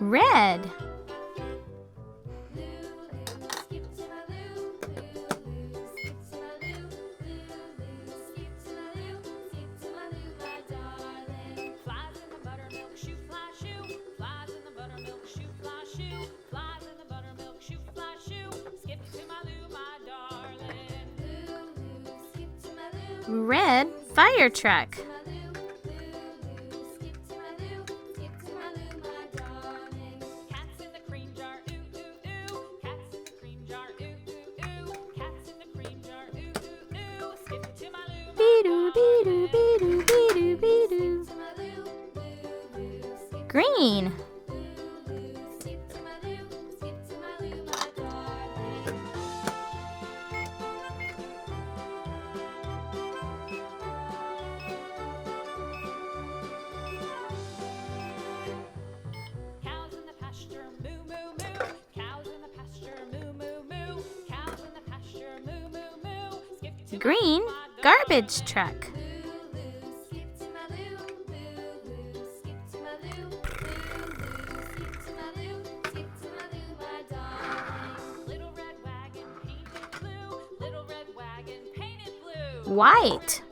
Red. Red fire truck. Green. Green garbage truck. White.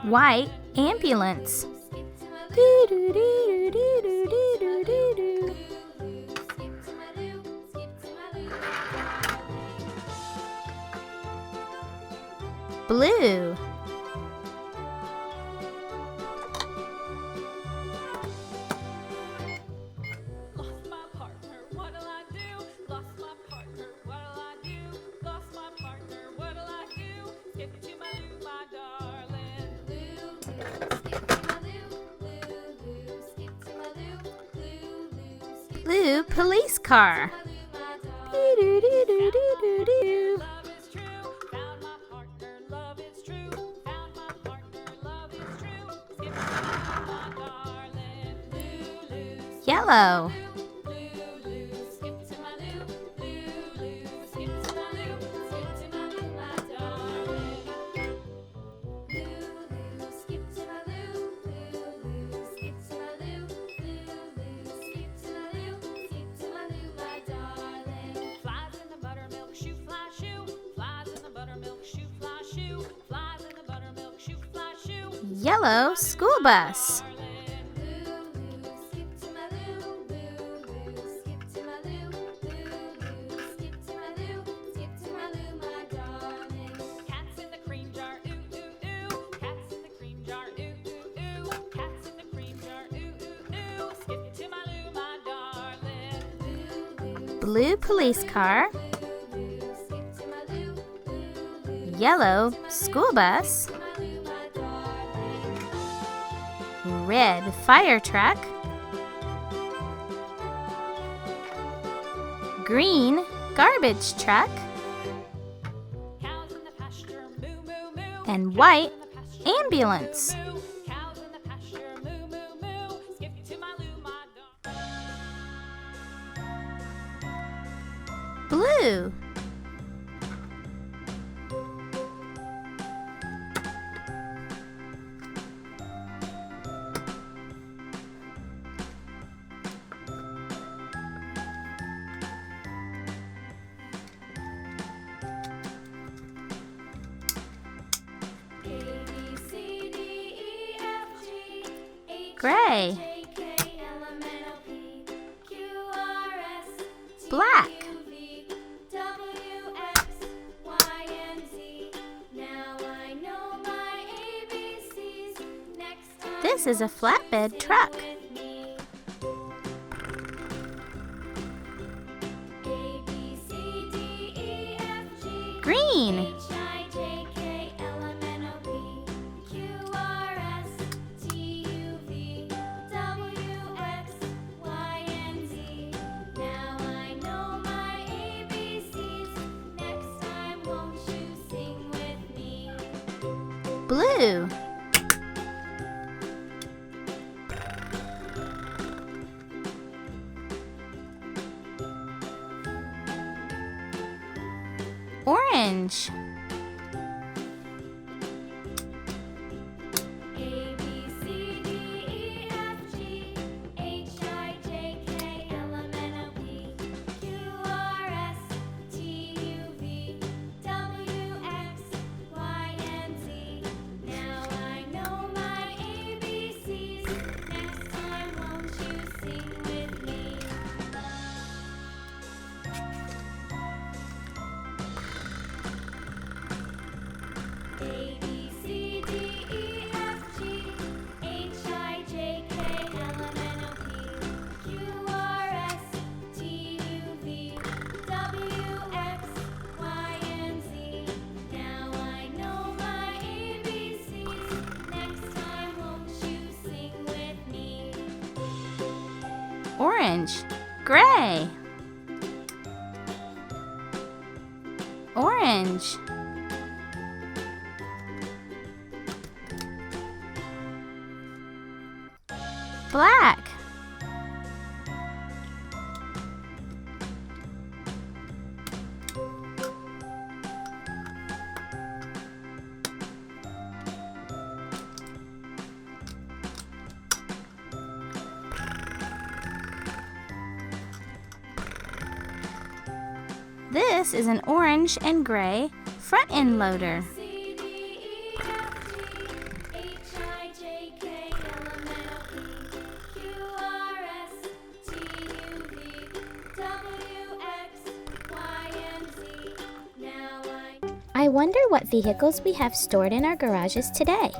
White ambulance. Blue. Blue police car. Yellow. Yellow school bus. Blue police car. Yellow school bus. Red fire truck. Green garbage truck. And white ambulance. Blue. Gray. Black. This is a flatbed truck. Green. Blue. Orange. Orange. Gray. Orange. Black. This is an orange and gray front end loader. I wonder what vehicles we have stored in our garages today.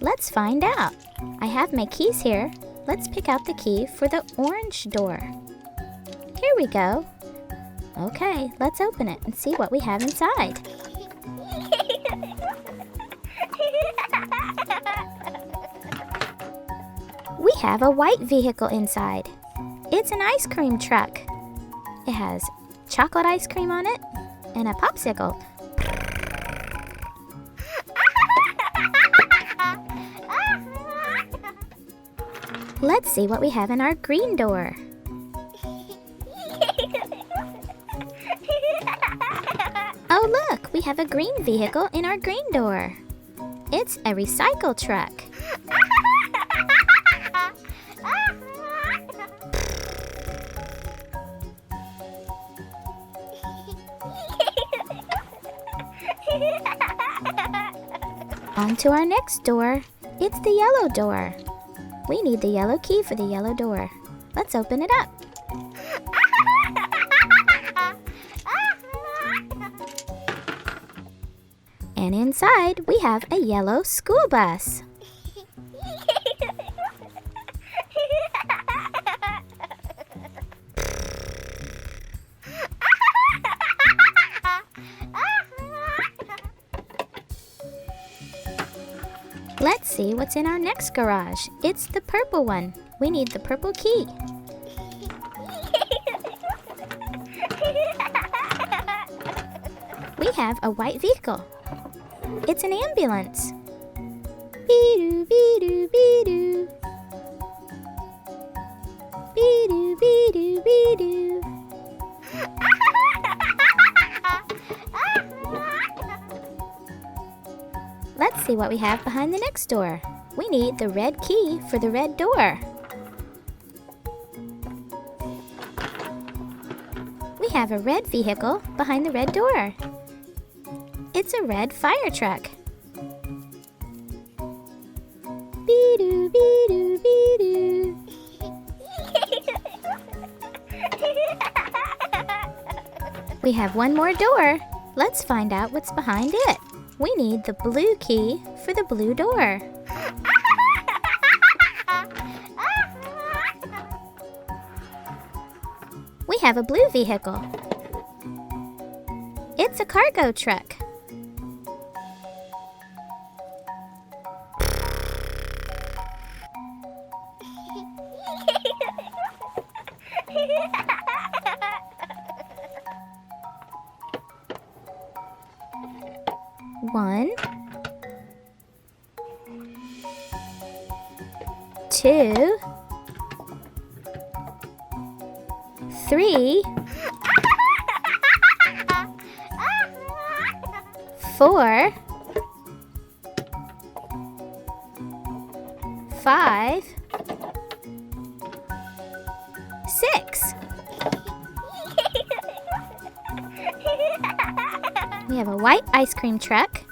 Let's find out. I have my keys here. Let's pick out the key for the orange door. Here we go. Okay, let's open it and see what we have inside. We have a white vehicle inside. It's an ice cream truck. It has chocolate ice cream on it and a popsicle. Let's see what we have in our green door. Oh look, we have a green vehicle in our green door. It's a recycle truck. On to our next door. It's the yellow door. We need the yellow key for the yellow door. Let's open it up. And inside, we have a yellow school bus. Let's see what's in our next garage. It's the purple one. We need the purple key. We have a white vehicle. It's an ambulance. Bee-doo, bee-doo, bee-doo. Bee-doo, bee-doo, bee-doo. Let's see what we have behind the next door. We need the red key for the red door. We have a red vehicle behind the red door. It's a red fire truck. Bee-doo, bee-doo, bee-doo. We have one more door. Let's find out what's behind it. We need the blue key for the blue door. We have a blue vehicle. It's a cargo truck. One, 2, 3, 4, 5, 6. We have a white ice cream truck,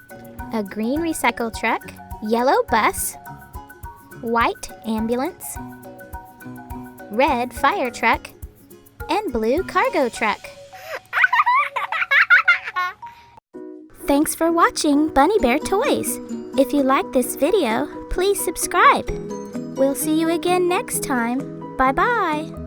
a green recycle truck, yellow bus, white ambulance, red fire truck, and blue cargo truck. Thanks for watching Bunny Bear Toys. If you like this video, please subscribe. We'll see you again next time. Bye-bye.